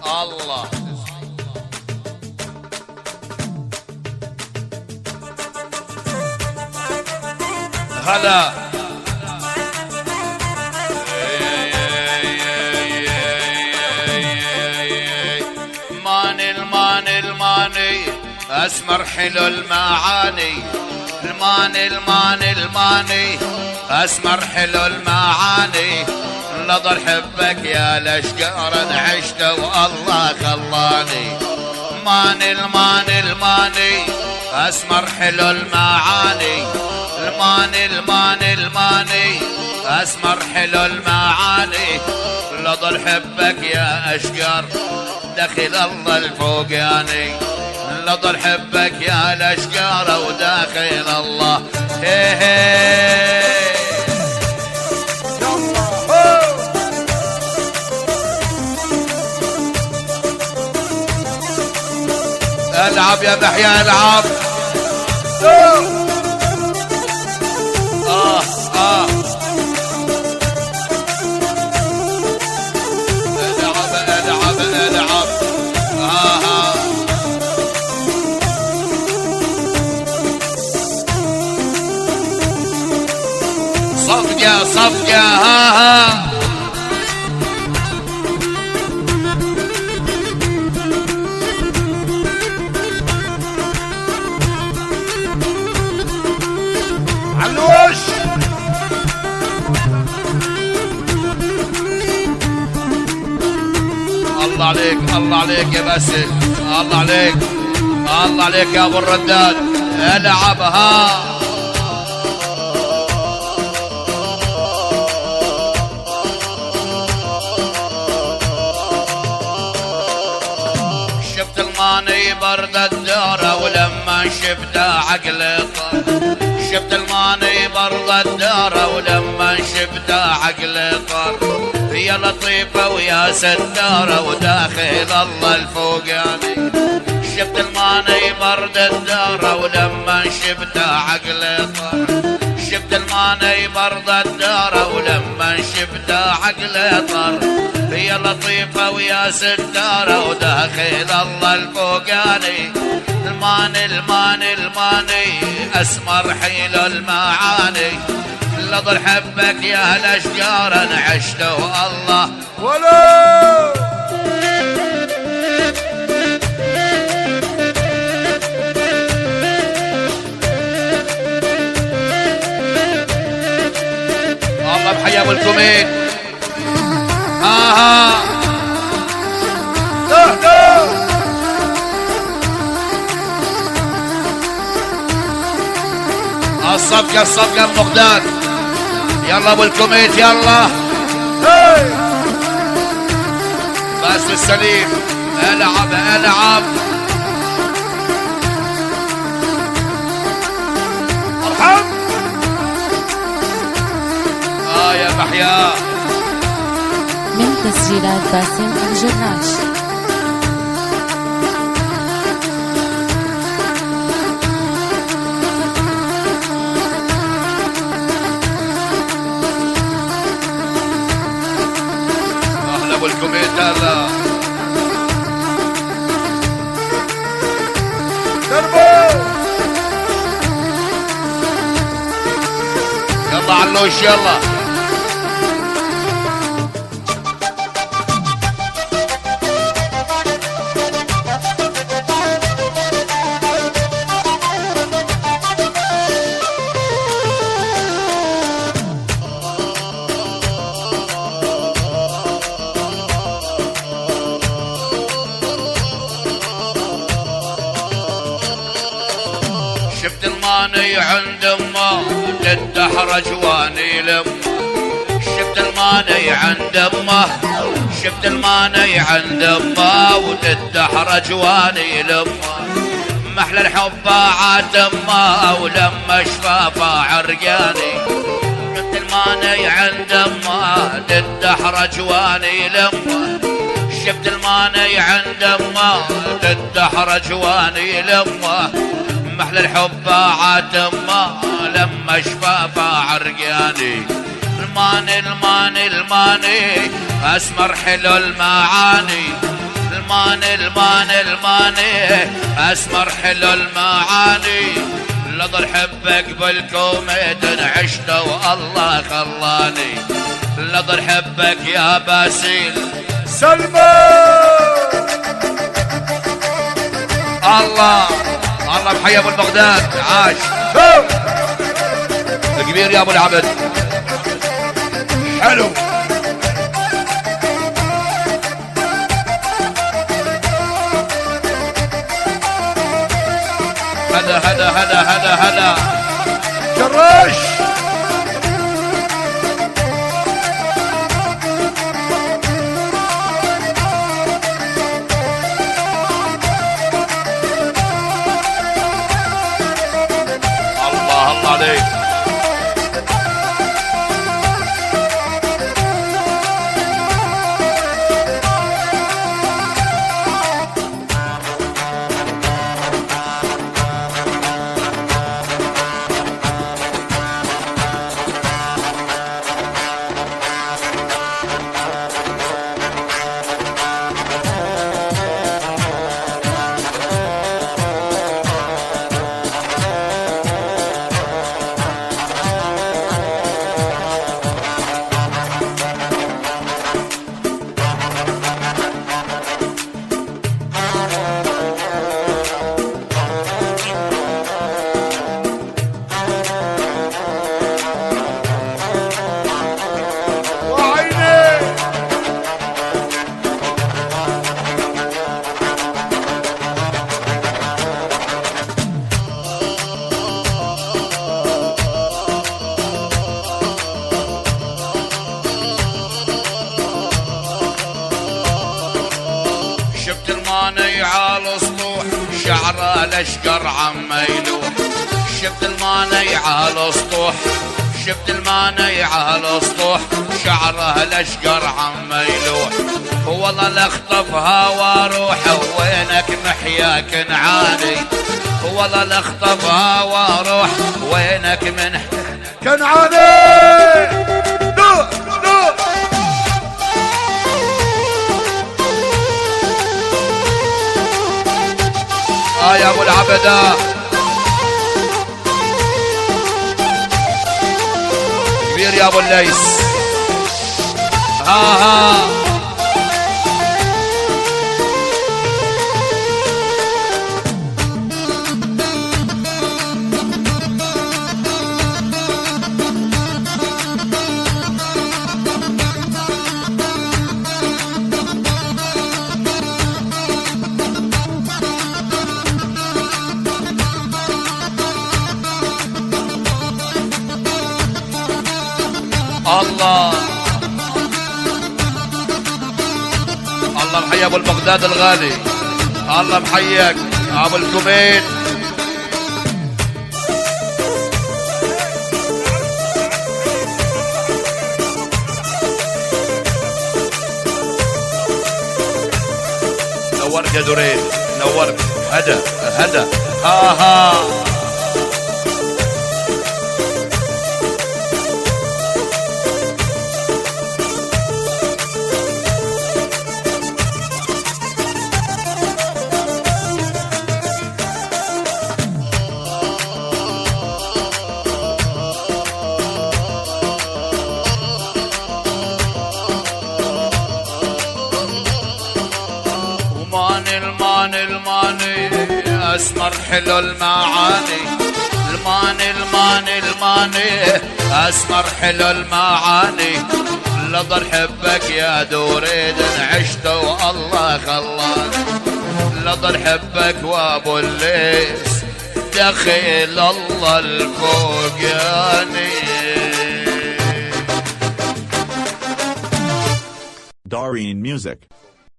الله. هلا الماني اسمر حلو المعاني، الماني اسمر حلو المعاني، نظر حبك يا الاشقار عشت والله خلاني. الماني اسمر حلو المعاني، الماني اسمر حلو المعاني، نظر حبك يا اشقر داخل الله الفوقاني، نظر حبك يا الاشقار وداخل الله. هي هي العب يا محيا العب. العب صفقة علوش. الله عليك الله عليك يا باسل، الله عليك الله عليك يا ابو الرداد. العبها شفت الماني برد الدارة ولما شفته عقلي طار، شفت الماني برد الدارة ولما شفته عقلي طار، يا لطيفة ويا ستارة وداخل الله الفوقاني، شفت الماني برد الدارة ولما شفته عقلي طار، شفت الماني برد الدارة ولما شفته عقلي طار، يا لطيفة ويا ستارة وداخل الله الفوقاني. الماني اسمر حيل المعاني، نظر حبك يا الاشجار انا عشته والله ولو. الله بحيا ابو الكومين. الصفقة المقداد. يلا ابو الكوميت يلا. بس السليم العب ارحم. يا محيا من تسجيلات باسم الجراش. ابو الكوميت هلا يلا علوش يلا. شفت الماني عند امه تتدحرج واني لم، شفت الماني عند امه، شفت الماني عند امه وتتدحرج واني لم، محلى الحب عاد امه ولما شفافه عرقاني، شفت الماني عند امه تتدحرج واني لم، شفت الماني عند امه تتدحرج واني لم، محلى الحب عاتمه لما شفافه عرقاني. الماني اسمر حلو المعاني، الماني اسمر حلو المعاني لظل حبك بالكوميد عشته والله خلاني لظل حبك يا باسيل سلمى الله محي ابو البغداد عاش الكبير يا ابو العبد حلو هلا جراش الله عليك شفت الماني على سطوح شعره الاشقر عم يلوح شفت الماني على سطوح شفت الماني على سطوح شعره الاشقر عم يلوح والله لاخطفها واروح وينك محيا كنعاني والله لاخطفها واروح وينك من كنعاني يا ابو العبدة كبير يا ابو الليث ها الله محيي ابو البغداد الغالي الله محييك ابو الكوميت نورت يا دريد نورت هدى ها الماني اسمر حلو المعاني الماني اسمر حلو المعاني لظل حبك يا دوريد عشته والله خلاني لظل حبك وابو الليث دخيل الله الفوقاني. Dareen Music.